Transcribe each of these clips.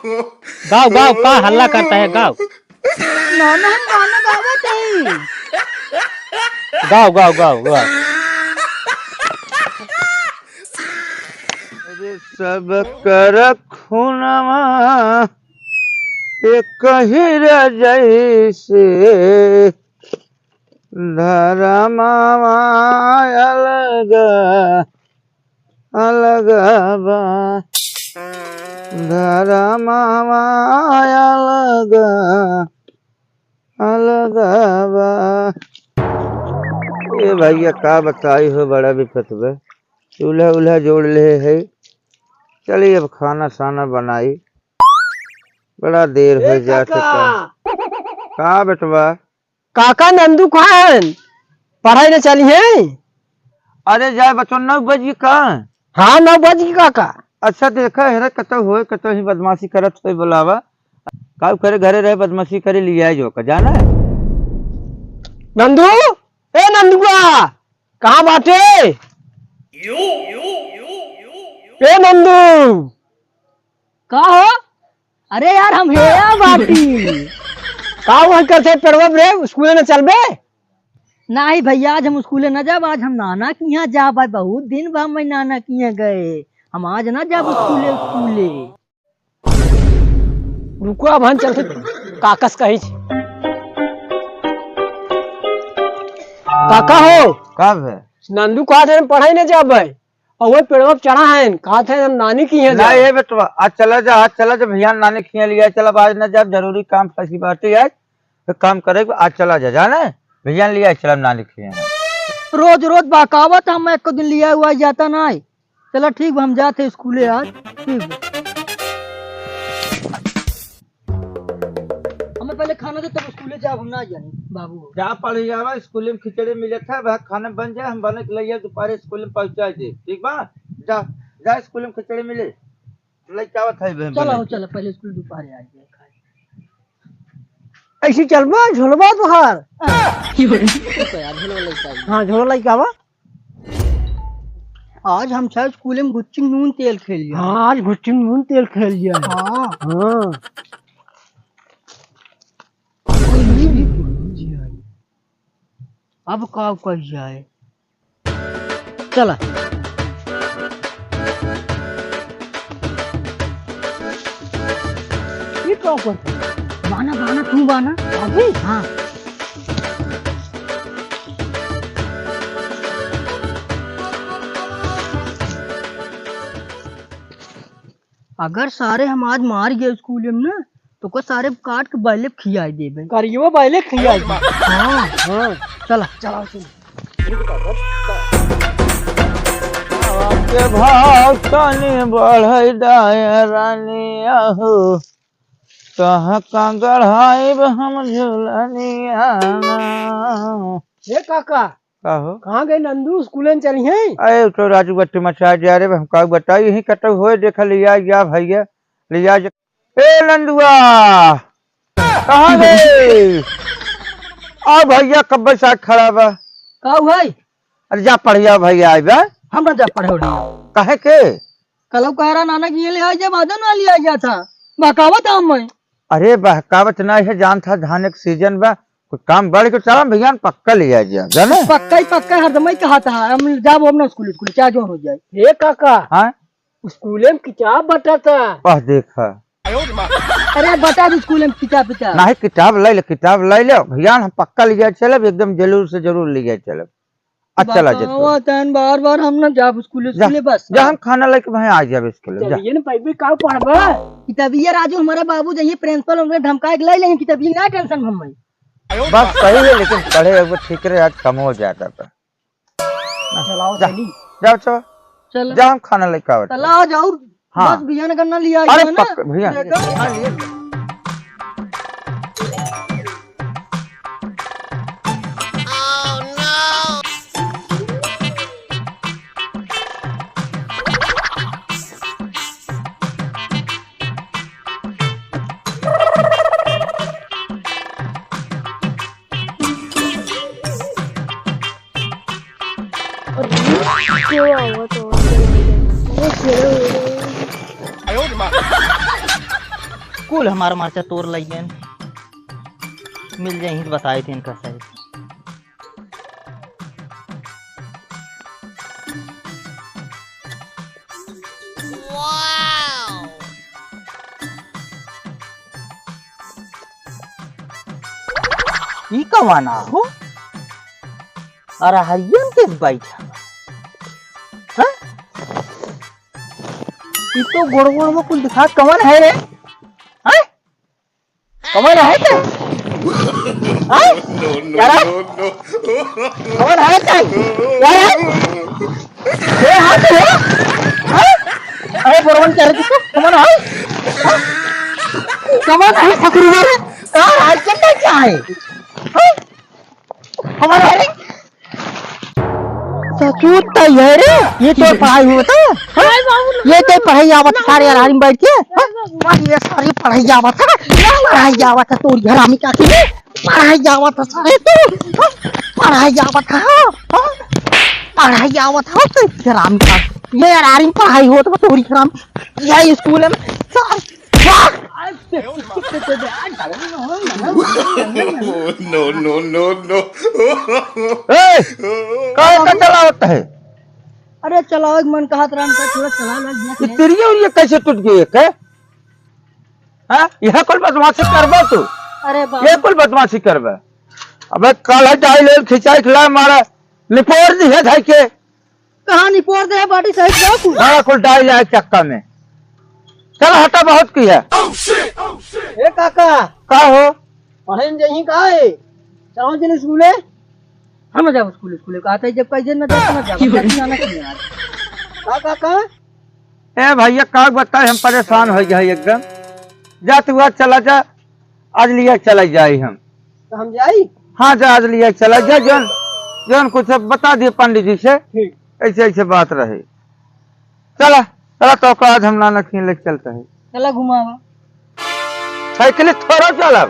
गाओ गाओ, का हल्ला करता है, गाओ नाना हम गाना गावत है। गाओ गाओ गाओ गाओ। अरे सब कर खूनमा एक ही जैसे धर्मवा अलग अलग बा, धर्मवा अलग अलग बा। ए भैया का बताई हो, बड़ा विपत बा। चूल्हा उल्हा जोड़ ले है। चलिए अब खाना साना बनाई, बड़ा देर हो जाता। का बेटवा? काका नंदू कहाँ है? पढ़ाई न चली है? अरे जाए बच्चों 9 बजे का। हाँ 9 बज गई काका। अच्छा देखा है कतो हो, कतो ही बदमाशी करत हो बुलावा। का करे घरे रहे बदमाशी करे लिया जो का जाना है। नंदू, ए नंदुआ कहाँ बाटे? ए नंदू का हो? अरे यार हम हेया बाटी। का वहाँ करते पेड़वा रे, स्कूल न चलबे? नहीं भैया आज हम स्कूले न जाब, आज हम नाना के यहाँ जाब। आज बहुत दिन बाद मैं नाना के यहाँ गए, हम आज न जाब स्कूले स्कूले। रुको अब हम चलते काकस कही छी। काका हो, कब है? नंदू कहा थे पढ़ाई न जाबे और वो पेड़वा चढ़ा है, कहा थे हम नानी की यहाँ नहीं है बेटवा, आज चला जा, आज चला जा। भैया नानी खिया लिया, चला आज न जा, जरूरी काम फंसी बात है। आज तो काम करे आज चला जा, जाना है भैया लिया, चला नानी खिया। रोज रोज बाकावत हम एक दिन लिया हुआ जाता नहीं। चलो ठीक हम जाते स्कूले आज। ठीक हमें पहले खाना दे तब स्कूले जाब, हम ना जाने बाबू। जा पढ़ जावा, स्कूल में खिचड़ी मिले था, वह खाना बन जाए, हम बने के लिए दोपहर स्कूल में पहुंचा दे। ठीक बा, जा जा स्कूल में खिचड़ी मिले लेके आवत है। चलो चलो पहले स्कूल दोपहर आ जाए। ऐसी चलबा झोलबा तुहार। हाँ झोला लाइक आवा। आज हम शायद स्कूल में गुच्ची नून तेल खेल लिया। हाँ आज गुच्ची नून तेल खेल लिया। हाँ हाँ अब का कर जाए। चला ये क्या करते? बाना बाना तू बाना अभी। हाँ अगर सारे हम आज मार गए स्कूल में ना तो को सारे काट के बैले खिया देबे। करियो पहले खिया। हाँ हाँ चला चला के भाव तनी बढ़ दाया रानी आहो, कहाँ का गढ़ाइब हम झूलनिया। ये काका कहो कहाँ गए नंदू, स्कूल में चली है? अरे तो राजू बट्टी मचा जा रे, हम का बताई यही कटो हो, देखा लिया या भैया लिया। ए नंदुआ कहाँ गए? आ भैया कब्बे साथ खड़ा बा। का भाई? अरे जा पढ़िया भैया आई बा। हम ना जा पढ़े हो कहे के? कल कह रहा नाना की ले आ जा, बादन ना लिया गया था बकावत हम मैं। अरे बहकावत नहीं है, जान था धान के सीजन बा, कुछ काम बढ़ के चला भैया पक्का लिया जा जाने। पक्का हरदम ही कहा था हम जाब अपना स्कूल स्कूल क्या जो हो जाए। ये काका हाँ स्कूल में किताब बटा था। पढ़ देखा। अरे बता दो स्कूल में किताब पिता नहीं किताब ले किताब ले लो भैया, हम पक्का लिया चलब, एकदम जरूर से जरूर लिया चलब। अच्छा चला जा, बार बार हम ना जाब स्कूल स्कूल बस जा हम खाना लेके भाई आ जाब स्कूल। चलिए ना भाई का पढ़बा किताबिया राजू हमारे बाबू जहिए प्रिंसिपल होंगे धमका के ले लेंगे किताबिया ना टेंशन हम। बस सही है, लेकिन पढ़े वो ठीक रहे, आज कम हो जाता था। चलाओ जा चली जाओ चलो चल जा हम खाना लेके आवत। चला जाओ। हाँ। बस भैया ने करना लिया अरे ना पक्का भैया हाँ, लिए। कुल हमारा मर्चा तोड़ लगे मिल जाए तो बताए थे इनका सही। ई कवाना हो अरे हरियन के बैठा हाँ? ई तो गोड़ गोड़ में कुछ दिखा कवन है रे हाँ? कवन है क्या हाँ? यारा कवन है क्या यारा ये हाथ है हाँ? अरे बरवन कर दी कवन है हाँ? कवन है ठकुर मारे कहाँ राज्य में क्या है हमारा है सचूत तो ये रे ये तो पढ़ाई होता है ये तो पढ़ाई आवत सारे आराम बैठ के ये सारी पढ़ाई आवत है पढ़ाई आवत है तोरी हरामी का की पढ़ाई आवत है सारे तो पढ़ाई आवत है पढ़ाई आवत है तो हरामी का ये आराम पढ़ाई होत है तोरी हरामी यही स्कूल में no. का चला होता है? अरे चलाओ एक मन कहा था थोड़ा चला लग ये तेरी और ये कैसे टूट गई है? हाँ यह कुल बदमाशी करबा तू? अरे ये कुल बदमाशी करबा? अबे काला डाई ले खिंचाई खिला मारा निपोर दी है धाई के कहाँ निपोर दे बाटी सही जाओ बड़ा कुल डाई ले चक्का में चल हटा बहुत की है ए काका का हो पढ़े जही का है चलो चल स्कूले हम जाओ स्कूल स्कूल कहा था जब कहीं न जाओ न जाओ का काका ए भैया का बताए हम परेशान हो गए एकदम जा तू आज चला जा आज लिया चला जाए हम तो हम जाई हाँ जा आज लिया चला जा जौन जौन कुछ बता दिए पंडित जी से ठीक ऐसे ऐसे बात रहे चला चला तो आज हम नाना खीन लेके चलता है चला घुमावा साइकिल थोड़ा चला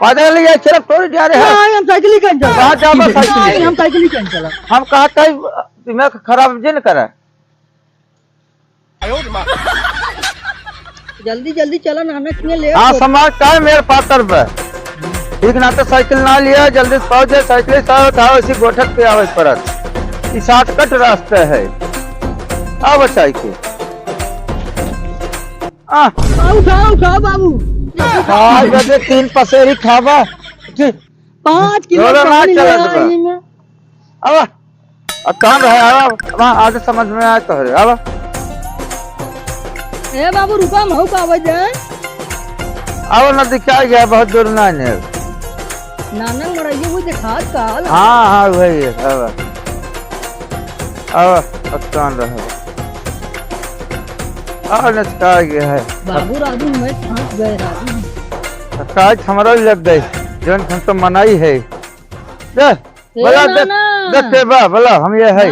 पैदल लिया चल थोड़ी जा रहे हैं हम साइकिल ही कहीं कहाँ जाओ साइकिल हम साइकिल ही कहीं चला हम कहा दिमाग खराब जिन करा जल्दी जल्दी चला नाना किए ले हाँ समाज का है मेरे पातर पे ठीक ना तो साइकिल ना लिया जल्दी से पहुंच जाए साइकिल से उठाओ इसी गोठक पे आवे परत ये शॉर्टकट रास्ता है अब साइकिल उठाओ बाबू आज बजे 3 पसेरी खावा 5 किलो अब कहाँ रहे अब आज समझ में आया तो अब ए बाबू रुका महू का आवाज है अब नदी क्या गया बहुत दूर ना है नाना मराइए वो दिखा का हाँ हाँ वही है अब कौन रहे अब नचका गया है बाबू राजू में फंस गए राजू काज हमारा लग गई जन हम तो मनाई है बोला देखते बा बोला हम ये है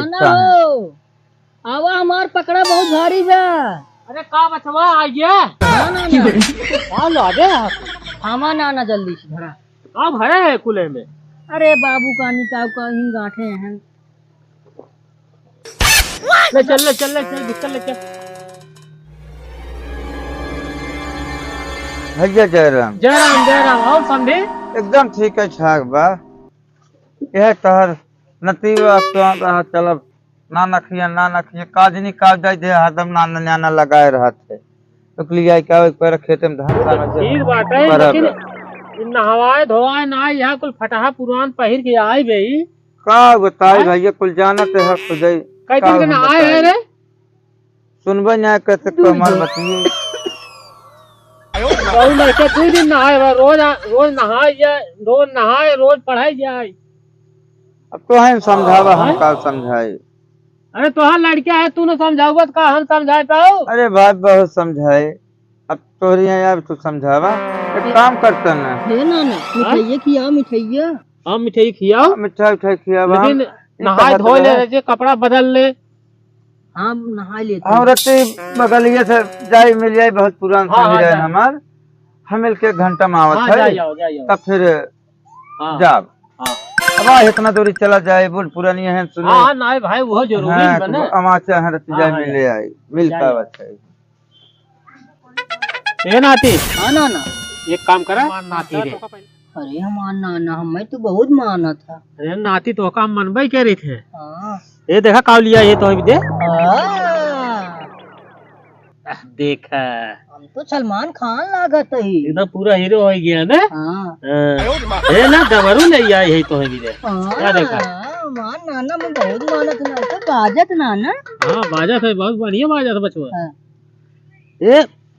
आवा हमार पकड़ा बहुत भारी बा अरे का बचवा आ गया हां लागे थामा नाना जल्दी से धरा का भरे है कुले में अरे बाबू का निकाव का इन गांठे हैं ले चल भैया जयराम और समझे एकदम ठीक है छाक बा यह तहर नतीवा चलब ना नखिया काजनी काज दे हरदम नाना नाना लगाए रहते तो लिया क्या पर खेते में धान साना ठीक बात है लेकिन नहवाए धोवाए ना यहाँ कुल फटाहा पुरान पहिर के आए गई का बताई भैया कुल जानत है खुदई कई दिन के ना आए है रे सुनबे ना कैसे को हमार बतिए और लड़के 2 दिन नहाए रोज नहाए रोज पढ़ाई जाए अब तो है समझावा हम का समझाए अरे तो हाँ लड़किया है तू न समझाऊगा तो का हम समझाए पाओ अरे बात बहुत समझाए अब तोरी यार तू समझावा एक काम करते ना हे नाना मिठाई खिया मिठाइया हम मिठाई खियाओ मिठाई खियावा लेकिन नहाए धो ले कपड़ा बदल ले हम नहा लेते हम रत्ती बगलिए से जाई मिल जाए बहुत पुरान से रहे हमार हम मिल के घंटा में आवत है तब फिर जाब अब इतना दूरी चला जाए बोल पुरानी है सुने हां नहीं भाई वो जरूरी है ना अमाचे हैं रत्ती जाए मिल आई मिल पावत है ए नाती, हाँ नाना। एक काम करा नाती रे। अरे हमार नाना हमें तो बहुत माना था। अरे नाती तो काम मनबई कह रही थे। हाँ। ये देखा काव लिया ये तो अभी दे। हाँ। देख हम तो सलमान खान लागत है। एकदम पूरा हीरो हो गया ना। हाँ। ये ना डमरू ले आया यही तो है भी दे। हाँ, क्या देखा? हमार नाना में बहुत मानत ना तो बाजत नाना। हाँ बाजा था, बहुत बढ़िया बाजा था बचवा। हाँ।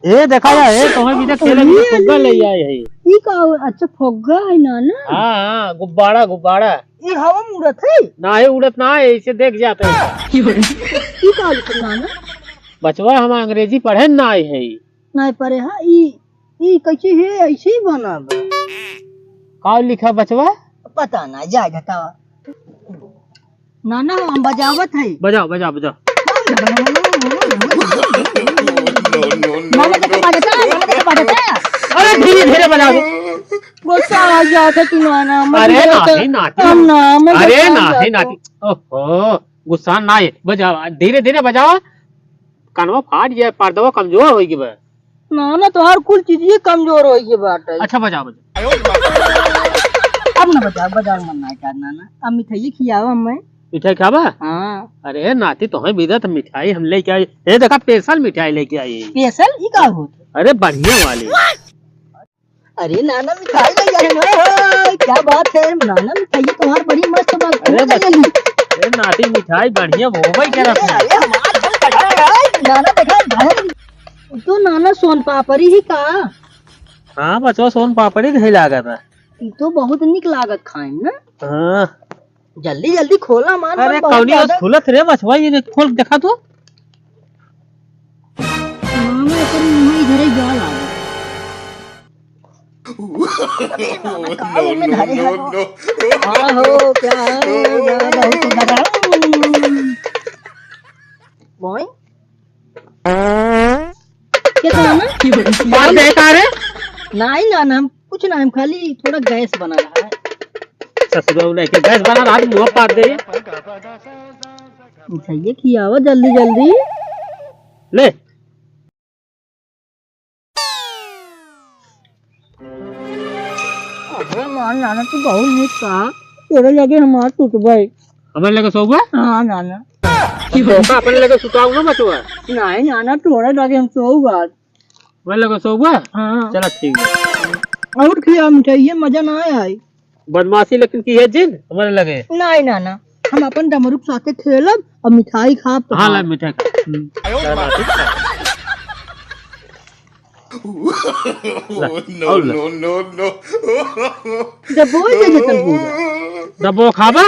ये देखा यार, ये तो है भी दे खेले भी फुग्गा ले आया यही। ये का अच्छा फुग्गा है नाना। हाँ गुब्बारा गुब्बारा। ये हवा मुड़त है। ना है उड़त ना है, इसे देख जाते हैं। ये का लिखल नाना? बचवा हम अंग्रेजी पढ़े ना आए है। नहीं परे हाँ ये कैसे है ऐसे ही बना बा। का लिखा बचवा? पता ना जा घटावा। नाना हम बजावत है। बजाओ बजाओ बजाओ। नाना कैसे बजाता है? नाना कैसे बजाता है? अरे धीरे धीरे बजाओ। गुस्सा आ जाता कि नाना अरे नाती नाती। हम नाम अरे नाती नाती। ओहो गुस्सा ना है, बजाओ धीरे धीरे बजाओ। कानवा फाट जाए, पर्दवा कमजोर होगी बे। नाना तो हर कुल चीज ये कमजोर हो गई बात है। अच्छा बजाओ बजाओ। अब ना बजाओ मन ना कर नाना। अब मिठाई खियावा हमें। मिठाई खाबा? हाँ। अरे नाती तो है बिदत मिठाई हम लेके आए। ये देखा स्पेशल मिठाई लेके आई। स्पेशल ये का होता? अरे बढ़िया वाली। अरे नाना मिठाई ले आए ना। क्या बात है नाना, मिठाई तुम्हारी बड़ी मस्त बात। अरे अरे नाती मिठाई बढ़िया वो भाई कह रहा अरे हमारा दिल बढ़ा है। नाना देखा तो नाना सोन पापड़ी ही का। हाँ बचवा सोन पापड़ी नहीं लागा था। ये तो बहुत निक लागत खाए ना। हाँ। जल्दी जल्दी खोला मान। अरे कौनी खुलत रे बचवा, ये खोल देखा तो। नाना इधर ही जा लागा। हाँ हो क्या बहुत बड़ा बॉय क्या नाना? बात देखा रे। नहीं नाना हम कुछ ना, हम खाली थोड़ा गैस बना रहा है। ससुराल लेके गैस बना रहा है, मुंह पाट दे। मिठाई खियावा जल्दी जल्दी ले। अबे मान नाना तू बहुत नीक का। तेरे लगे हमार टूट गए। हमारे लगे सोगा? हाँ नाना। सोगा अपने लगे सुताऊ ना बचवा। नहीं नाना थोड़ा लगे हम सोऊगा। हमारे लगे सोगा? हाँ। चलो ठीक है। और खिया मिठाई मजा ना आया। बदमाशी लेकिन की है जिन हमारे लगे। नहीं नाना हम अपन डमरू के साथे खेलब और मिठाई खाब। तो हाँ ला मिठाई। डब्बो ही दे देतन पूरा। डब्बो खाबा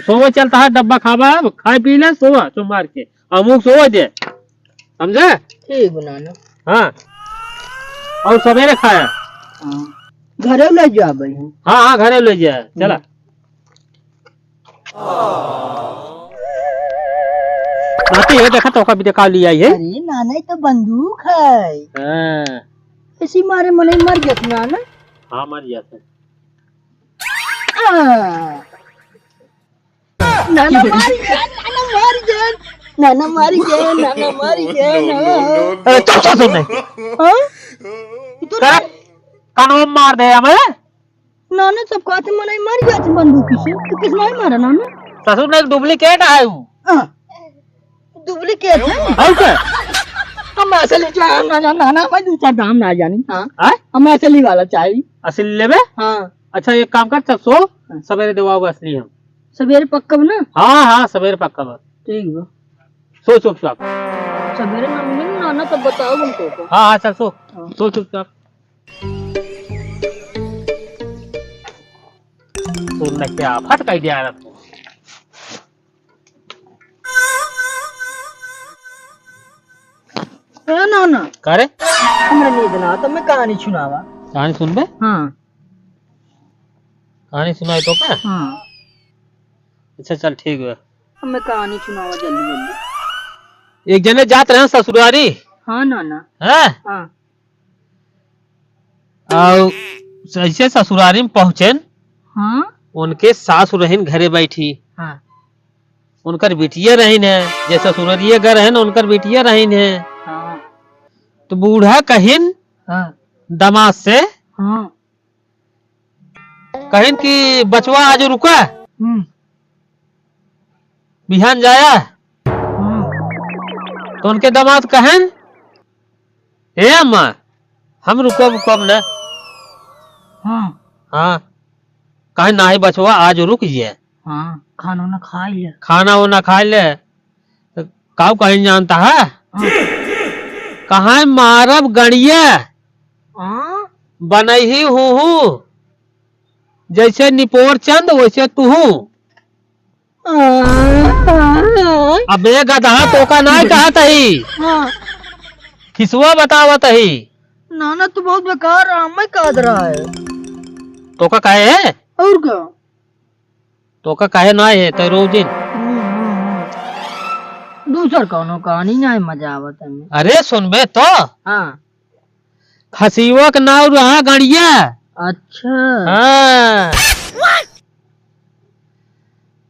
सोवा चलता है, डब्बा खाबा खाए पी ले सोवा तुम मार के अमुक सोवा दे, समझे? ठीक नाना। हाँ और सवेरे खाया। घरे ले जा भाई हम। हाँ हाँ घरे ले जाए चला। नाती है देखा तो कभी देखा लिया है। अरे नाना ये तो बंदूक है। हाँ इसी मारे मने मर गया नाना। हाँ मर जाते। नाना मार गया, नाना मार गया, नाना मार गया, नाना मार गया। अरे चल सुन नहीं। हाँ? कानून मार दे हमें। नाना सब कहते मने मर गया थी बंदूक से। तो किस मारे मारा नाना? ससुर ने डुप्लीकेट है वो। डुप्लीकेट है। और क्या? हम असली चाहिए नाना। नाना मैं दूसरा दाम ना जानी। हाँ है? हम असली वाला चाहिए। असली लेबे? हाँ। अच्छा एक काम कर सब सो, सवेरे दवाओ असली हम। सवेरे पक्का ना? हाँ हाँ सवेरे पक्का बस। ठीक बा। सो चुपचाप। सवेरे ना मिले नाना तब बताओ हमको तो। हाँ हाँ चल सो। सो चुपचाप। सुनना क्या फट कर दिया रहा। नाना करे हमरा नींद ना तो मैं कहानी सुनावा। कहानी सुन बे। हाँ कहानी सुनाई तो क्या? हाँ अच्छा चल ठीक है। हमें कहानी सुनावा जल्दी जल्दी। एक जने जात रहे ससुरारी। हाँ नाना। है? हाँ। और ऐसे ससुरारी में पहुंचे। हाँ। उनके सास रहीन घरे बैठी। हाँ। उनकर बिटिया रहीन है, जैसे ससुरारिये घर है ना उनकर बिटिया रहीन है। हाँ। तो बूढ़ा कहिन हाँ दामाद से हाँ कहें कि बचवा आज रुका हम्म बिहान जाया हाँ तो उनके दामाद कहें हे अम्मा हम रुकब कब न हाँ हाँ कहे ना ही बचवा आज रुक जिए हाँ खाना ना खा लिया खाना वाना खा ले तो काऊ कहीं जानता है कहा मारब गणिया हाँ बनही हूँ जैसे निपोर चंद वैसे तू अबे गधा तो का नहीं कहत ही हाँ खिसवा बतावत ही नाना तो बहुत बेकार मैं काद रहा है तो का कहे है और क्या तो का कहे ना है तो रोज दिन दूसर कौनो कहानी नहीं मजा आवत है अरे सुनबे तो हाँ खसीवा का नाव रहा गणिया अच्छा हाँ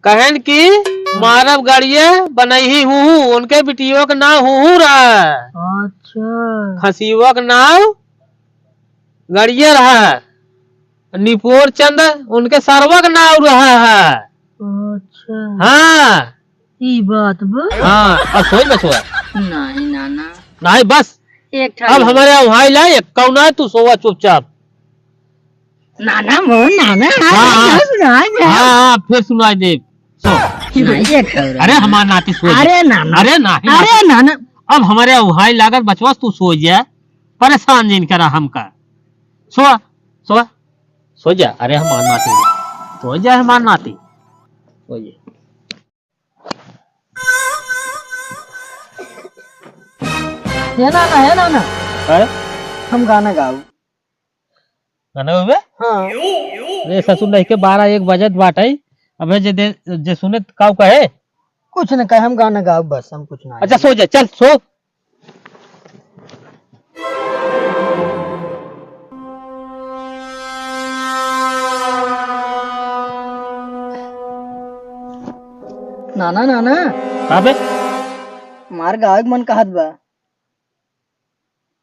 कहन की मारब गड़िया बनही हूँ उनके बिटियों का नाम हूँ रहा अच्छा खसीवा का नाम गड़िया रहा निपोर चंद उनके सरवा का नाम रहा है अच्छा हाँ ये बात बा हाँ अब सोच बचवा नहीं नाना नहीं बस एक अब हमारे वहाँ लाए कौन है तू सोवा चुपचाप नाना मोहन नाना हाँ, सुनाई हाँ फिर सुनाई दे सो अरे हमारा नाती सो अरे नाना अरे नहीं अरे नाना अब हमारे वहाँ लागत बचवा तू सो जा परेशान जिन करा हमका सो सो सो जा अरे हमारा नाती सो जा हमारा नाती सो जा है नाना अरे हम गाना गाओ गाना बे हाँ रे ससुर नहीं के 12-1 बजत बाटे अबे जे सुने काऊ कहे कुछ न कहे हम गाना गाओ बस हम कुछ ना अच्छा सो जा चल सो नाना नाना अबे मार गायक मन कहत बा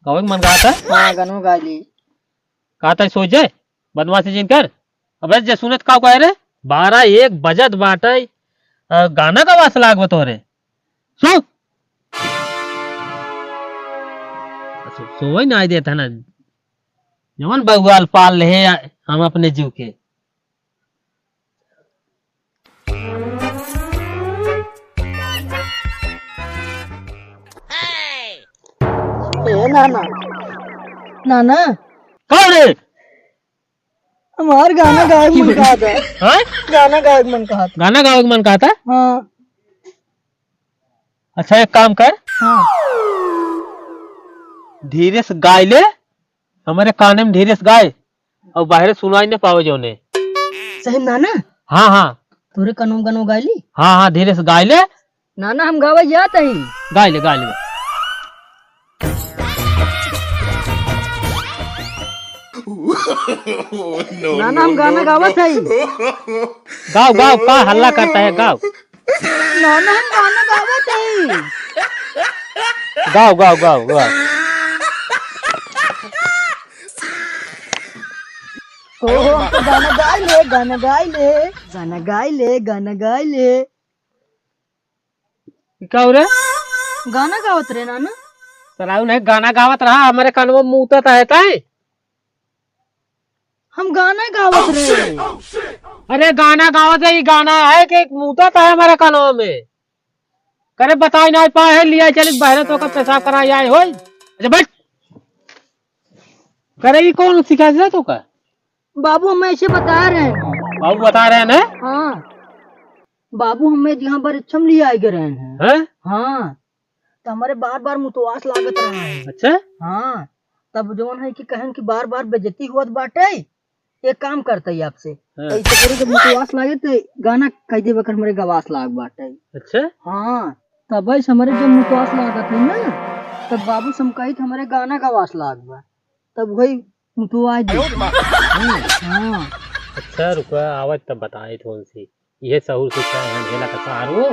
कौन मन कहा था हाँ गानो गा ली कहा था सो जाए बदमाशी जिन कर अबे जे सुनत काऊ कहे रे 12-1 बजत बाटे गाना का वास लाग बतोरे सो सोई ना देता ना जवन बगवाल पाल ले हम अपने जीव के ए नाना नाना कौन है हमार गाना गायक मन कहा था हाँ? गाना गायक मन कहा था गाना गाओ मन कहा था हाँ अच्छा एक काम कर हाँ धीरे से गाय ले हमारे काने में धीरे से गाय और बाहर सुनाई न पावे जोने सही नाना हाँ हाँ तोरे कनो गनो गा ली हाँ हाँ धीरे से गाय ले नाना हम गावा जात ही गाय ले गाय ले नाना हम गाना गावत है गाओ गाओ का हल्ला करता है गाओ नाना हम गाना गावत है गाओ गाओ गाओ गाओ ओ हम तो गाना गाय ले गाना गाय ले गाना गाय ले गाना गाय ले क्या हो रे गाना गावत रे नाना सराउ नहीं गाना गावत रहा हमारे कान में मुंह है ताई हम गाना गावत रे अरे गाना गावत है ये गाना है कि मुंह है हमारे कानों में करे बताई ना पाए है लिया चल बाहर तो का पेशाब करा आए हो अच्छा बैठ करे ये कौन सिखा दिया तो का बाबू हमें ऐसे बता रहे हैं बाबू बता रहे हैं ना हाँ बाबू हमें यहाँ पर इच्छम लिए आए गए हैं हैं हाँ तो हमारे बार बार मुतवास लागत रहा है अच्छा हाँ तब जोन है कि कहन कि बार बार बेइज्जती होत बाटे एक काम करते ही आपसे हाँ। ऐसे करे जब मुतवास लागे तो गाना कह देवे कर हमारे गवास लाग बाटे अच्छा हाँ तब ऐसे हमारे जब मुतवास लागत है ना तब बाबू से हम कही थे हमारे गाना गवास लाग बा तब वही मुतवा दे हाँ अच्छा रुको आवाज तब बताए थोड़ी सी ये सहूर शिक्षा है ढेला का सहारो